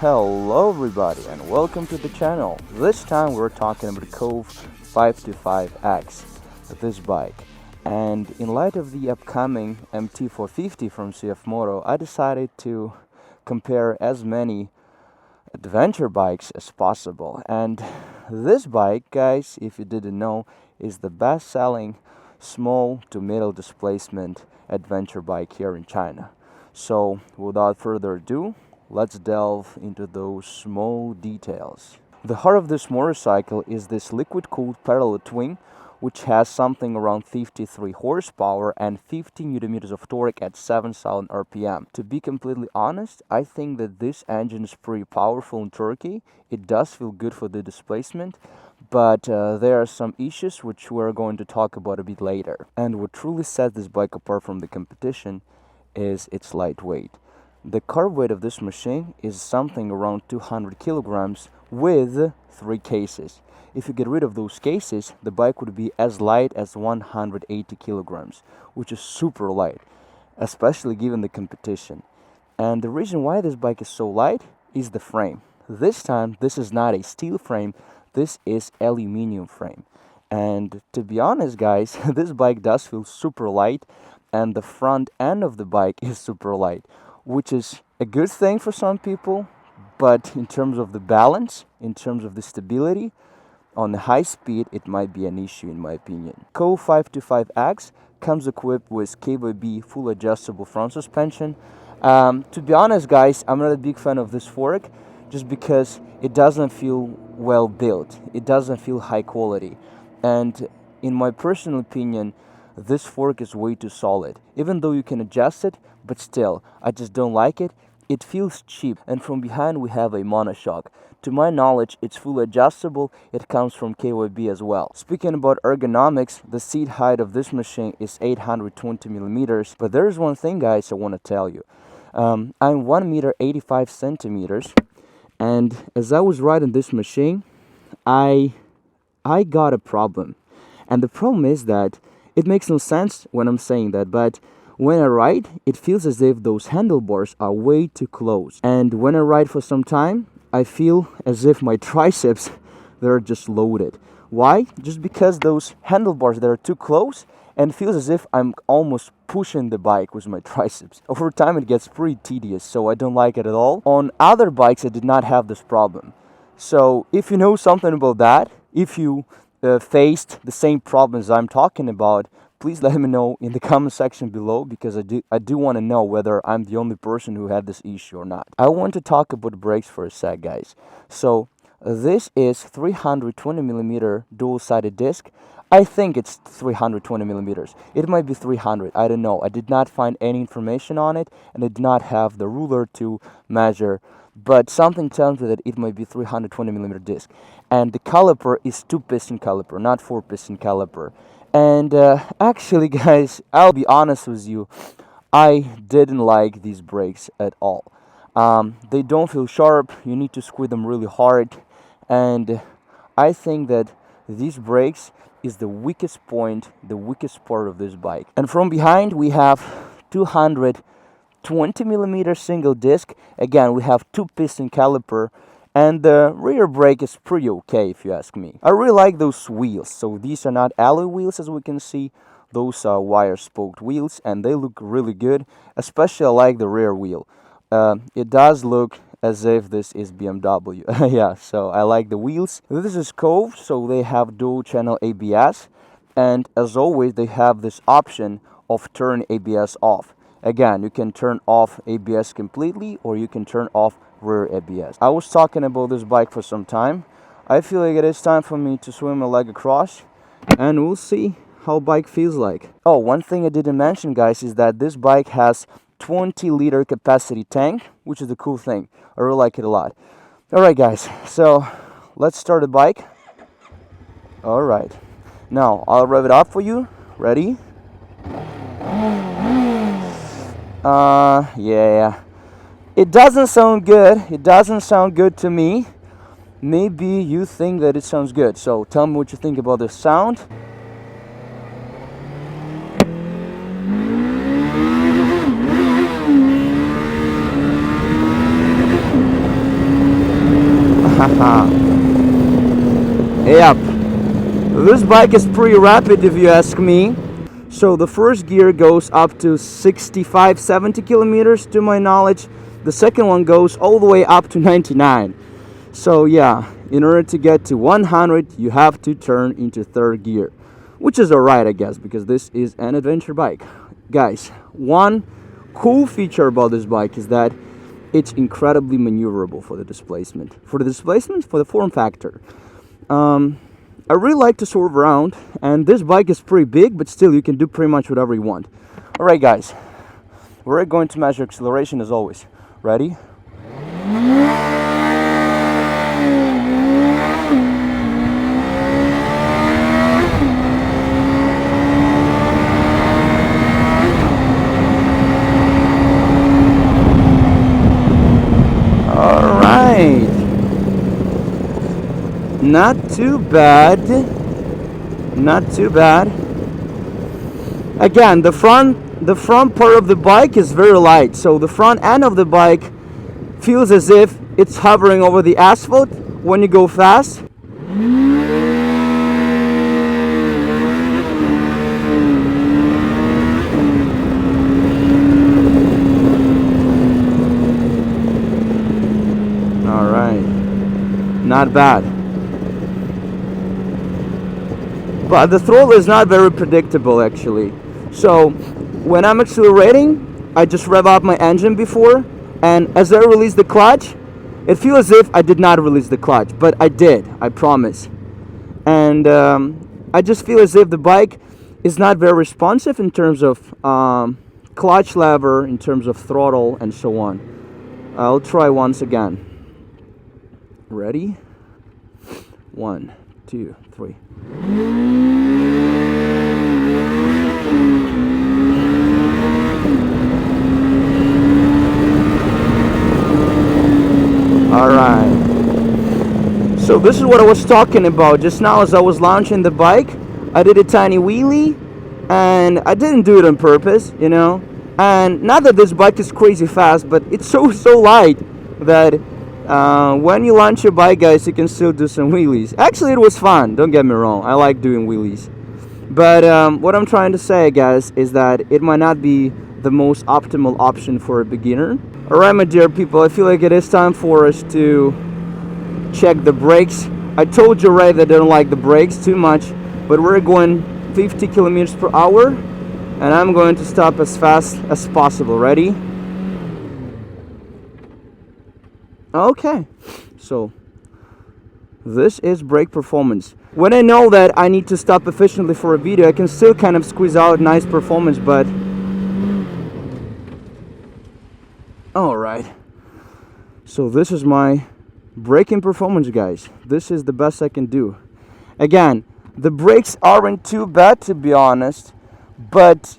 Hello everybody and welcome to the channel. This time we're talking about Kove 525X, this bike. And in light of the upcoming MT450 from CF Moto, I decided to compare as many adventure bikes as possible. And this bike, guys, if you didn't know, is the best-selling small to middle displacement adventure bike here in China. So without further ado, let's delve into those small details. The heart of this motorcycle is this liquid-cooled parallel twin, which has something around 53 horsepower and 50 Nm of torque at 7,000 RPM. To be completely honest, I think that this engine is pretty powerful and torquey. It does feel good for the displacement, but there are some issues which we're going to talk about a bit later. And what truly sets this bike apart from the competition is its lightweight. The carb weight of this machine is something around 200 kilograms with 3 cases. If you get rid of those cases, the bike would be as light as 180 kilograms, which is super light, especially given the competition. And the reason why this bike is so light is the frame. This time, this is not a steel frame, this is aluminum frame. And to be honest, guys, this bike does feel super light, and the front end of the bike is super light, which is a good thing for some people, but in terms of the balance, in terms of the stability, on the high speed, it might be an issue in my opinion. Kove 525X comes equipped with Kove full adjustable front suspension. To be honest, guys, I'm not a big fan of this fork just because it doesn't feel well built. It doesn't feel high quality. And in my personal opinion, this fork is way too solid. Even though you can adjust it, but still, I just don't like it. It feels cheap. And from behind we have a monoshock. To my knowledge, it's fully adjustable. It comes from Kove as well. Speaking about ergonomics, the seat height of this machine is 820 millimeters. But there's one thing, guys, I want to tell you. I'm 1 meter 85 centimeters, and as I was riding this machine, I got a problem. And the problem is that it makes no sense when I'm saying that, but when I ride, it feels as if those handlebars are way too close. And when I ride for some time, I feel as if my triceps, they're just loaded. Why? Just because those handlebars, they're too close, and it feels as if I'm almost pushing the bike with my triceps. Over time, it gets pretty tedious, so I don't like it at all. On other bikes, I did not have this problem. So if you know something about that, if you faced the same problems I'm talking about, please let me know in the comment section below, because I do want to know whether I'm the only person who had this issue or not. I want to talk about brakes for a sec, guys. So this is 320 millimeter dual-sided disc. I think it's 320 millimeters. It might be 300. I don't know. I did not find any information on it, and I did not have the ruler to measure. But something tells me that it might be 320 millimeter disc. And the caliper is 2-piston caliper, not 4-piston caliper. And actually, guys, I'll be honest with you, I didn't like these brakes at all. They don't feel sharp. You need to squeeze them really hard. And I think that these brakes is the weakest point, the weakest part of this bike. And from behind, we have 220 millimeter single disc. Again, we have 2-piston caliper. And the rear brake is pretty okay, if you ask me. I really like those wheels. So these are not alloy wheels, as we can see. Those are wire-spoked wheels, and they look really good. Especially I like the rear wheel. It does look as if this is BMW. Yeah, so I like the wheels. This is Kove, so they have dual-channel ABS. And as always, they have this option of turn ABS off. Again, you can turn off ABS completely, or you can turn off rear ABS. I was talking about this bike for some time. I feel like it is time for me to swim my leg across, and we'll see how bike feels like. Oh, one thing I didn't mention, guys, is that this bike has 20-liter capacity tank, which is a cool thing. I really like it a lot. Alright, guys, so let's start the bike. Alright, now I'll rev it up for you. Ready? Yeah. It doesn't sound good. It doesn't sound good to me. Maybe you think that it sounds good. So tell me what you think about the sound. Yep, this bike is pretty rapid if you ask me. So the first gear goes up to 65-70 kilometers to my knowledge. The second one goes all the way up to 99. So yeah, in order to get to 100 you have to turn into third gear, which is alright, I guess, because this is an adventure bike. Guys, one cool feature about this bike is that it's incredibly maneuverable for the displacement. For the form factor. I really like to swerve around, and this bike is pretty big, but still you can do pretty much whatever you want. Alright guys, we're going to measure acceleration as always. Ready? Not too bad. Not too bad. Again, the front part of the bike is very light, so the front end of the bike feels as if it's hovering over the asphalt when you go fast. All right. Not bad. But the throttle is not very predictable actually. So when I'm accelerating, I just rev up my engine before, and as I release the clutch, it feels as if I did not release the clutch, but I did, I promise. And I just feel as if the bike is not very responsive in terms of clutch lever, in terms of throttle, and so on. I'll try once again. Ready? 1, 2, 3. Alright, so this is what I was talking about just now. As I was launching the bike, I did a tiny wheelie, and I didn't do it on purpose, you know. And not that this bike is crazy fast, but it's so light that when you launch your bike, guys, you can still do some wheelies. Actually, it was fun, don't get me wrong, I like doing wheelies. But what I'm trying to say, guys, is that it might not be the most optimal option for a beginner. Alright, my dear people, I feel like it is time for us to check the brakes. I told you already that I don't like the brakes too much, but we're going 50 kilometers per hour, and I'm going to stop as fast as possible. Ready? Okay, so this is brake performance. When I know that I need to stop efficiently for a video, I can still kind of squeeze out nice performance, but alright, so this is my braking performance, guys. This is the best I can do. Again, the brakes aren't too bad, to be honest, but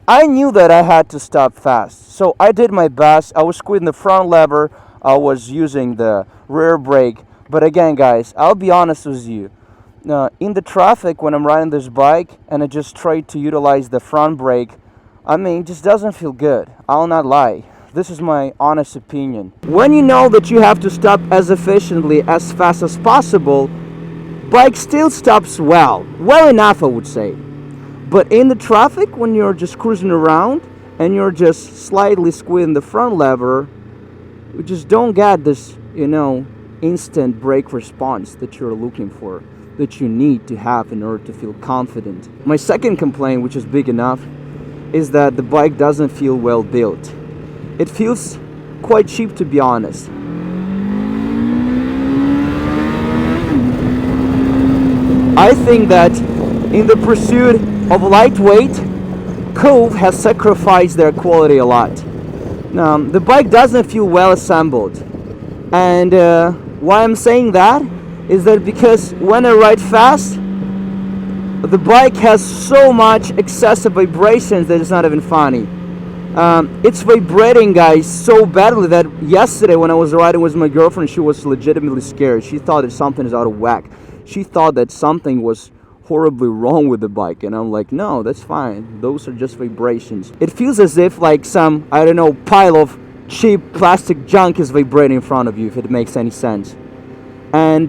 I knew that I had to stop fast, so I did my best. I was squeezing the front lever, I was using the rear brake. But again, guys, I'll be honest with you, in the traffic when I'm riding this bike and I just try to utilize the front brake, I mean, it just doesn't feel good. I'll not lie. This is my honest opinion. When you know that you have to stop as efficiently, as fast as possible, bike still stops well enough, I would say. But in the traffic, when you're just cruising around and you're just slightly squeezing the front lever, you just don't get this, you know, instant brake response that you're looking for, that you need to have in order to feel confident. My second complaint, which is big enough, is that the bike doesn't feel well built. It feels quite cheap, to be honest. I think that in the pursuit of lightweight, Kove has sacrificed their quality a lot. The bike doesn't feel well assembled, and why I'm saying that is that because when I ride fast, the bike has so much excessive vibrations that it's not even funny. It's vibrating, guys, so badly that yesterday when I was riding with my girlfriend, she was legitimately scared. She thought that something is out of whack. She thought that something was horribly wrong with the bike, and I'm like, no, that's fine, those are just vibrations. It feels as if like some, I don't know, pile of cheap plastic junk is vibrating in front of you, if it makes any sense. And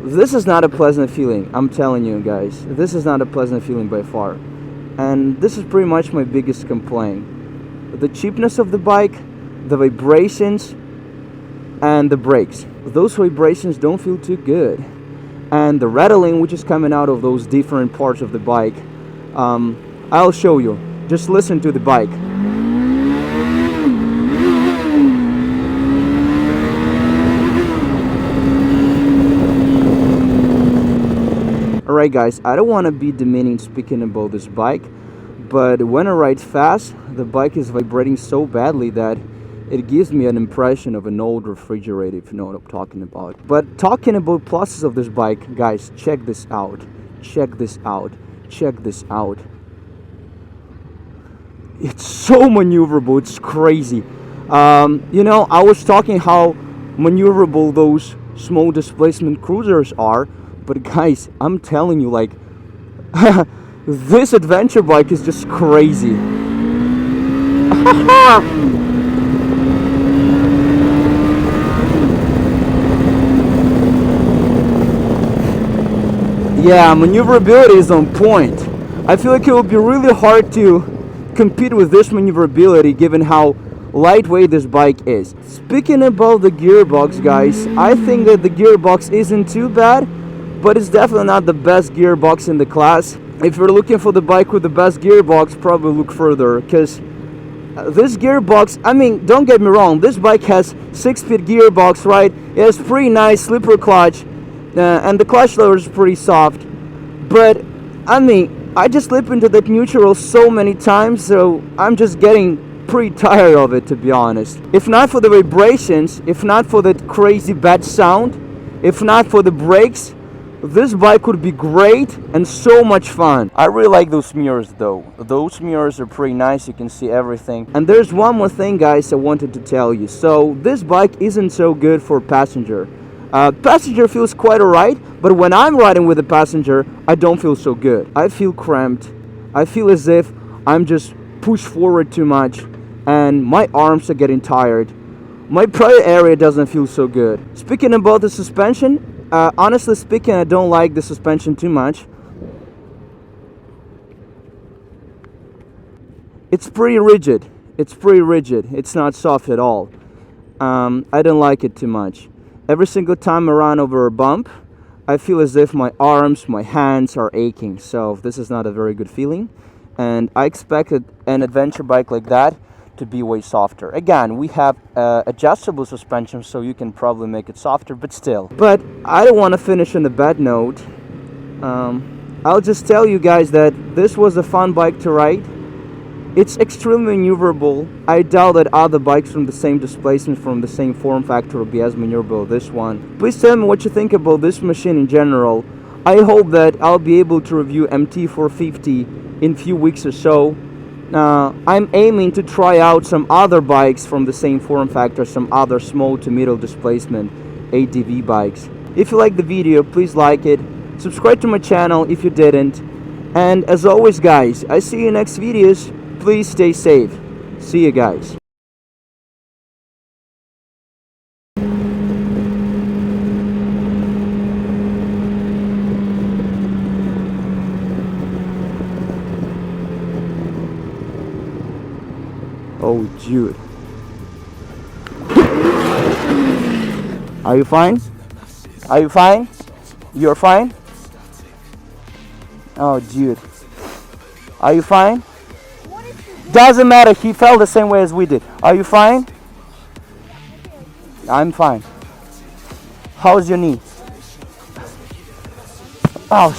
This is not a pleasant feeling, I'm telling you guys. This is not a pleasant feeling by far. And this is pretty much my biggest complaint. The cheapness of the bike, the vibrations, and the brakes. Those vibrations don't feel too good. And the rattling which is coming out of those different parts of the bike, I'll show you. Just listen to the bike. Alright guys, I don't want to be demeaning speaking about this bike, but when I ride fast, the bike is vibrating so badly that it gives me an impression of an old refrigerator, if you know what I'm talking about. But talking about pluses of this bike, guys, check this out. Check this out. Check this out. It's so maneuverable, it's crazy. You know, I was talking how maneuverable those small displacement cruisers are, but guys, I'm telling you, like, this adventure bike is just crazy. Yeah, maneuverability is on point. I feel like it would be really hard to compete with this maneuverability given how lightweight this bike is. Speaking about the gearbox, guys, I think that the gearbox isn't too bad, but it's definitely not the best gearbox in the class. If you're looking for the bike with the best gearbox, probably look further, because this gearbox, I mean, don't get me wrong, this bike has 6-speed gearbox, right? It has pretty nice slipper clutch, and the clutch lever is pretty soft, but I mean, I just slip into that neutral so many times, so I'm just getting pretty tired of it, to be honest. If not for the vibrations, if not for that crazy bad sound, if not for the brakes, this bike would be great and so much fun. I really like those mirrors though. Those mirrors are pretty nice, you can see everything. And there's one more thing, guys, I wanted to tell you. So this bike isn't so good for passenger. Passenger feels quite alright, but when I'm riding with a passenger, I don't feel so good. I feel cramped. I feel as if I'm just pushed forward too much and my arms are getting tired. My prior area doesn't feel so good. Speaking about the suspension, honestly speaking, I don't like the suspension too much. It's pretty rigid. It's pretty rigid. It's not soft at all. I don't like it too much. Every single time I run over a bump, I feel as if my arms, my hands are aching. So this is not a very good feeling. And I expected an adventure bike like that to be way softer. Again, we have adjustable suspension, so you can probably make it softer, but still. But I don't want to finish on a bad note. I'll just tell you guys that this was a fun bike to ride. It's extremely maneuverable. I doubt that other bikes from the same displacement, from the same form factor, will be as maneuverable as this one. Please tell me what you think about this machine in general. I hope that I'll be able to review MT450 in a few weeks or so. I'm aiming to try out some other bikes from the same form factor, some other small to middle displacement ATV bikes. If you like the video, please like it, subscribe to my channel if you didn't, and as always guys, I see you in next videos. Please stay safe. See you guys. Oh, Jude. Are you fine? Are you fine? You're fine? Oh, Jude. Are you fine? Doesn't matter, he felt the same way as we did. Are you fine? I'm fine. How's your knee? Oh,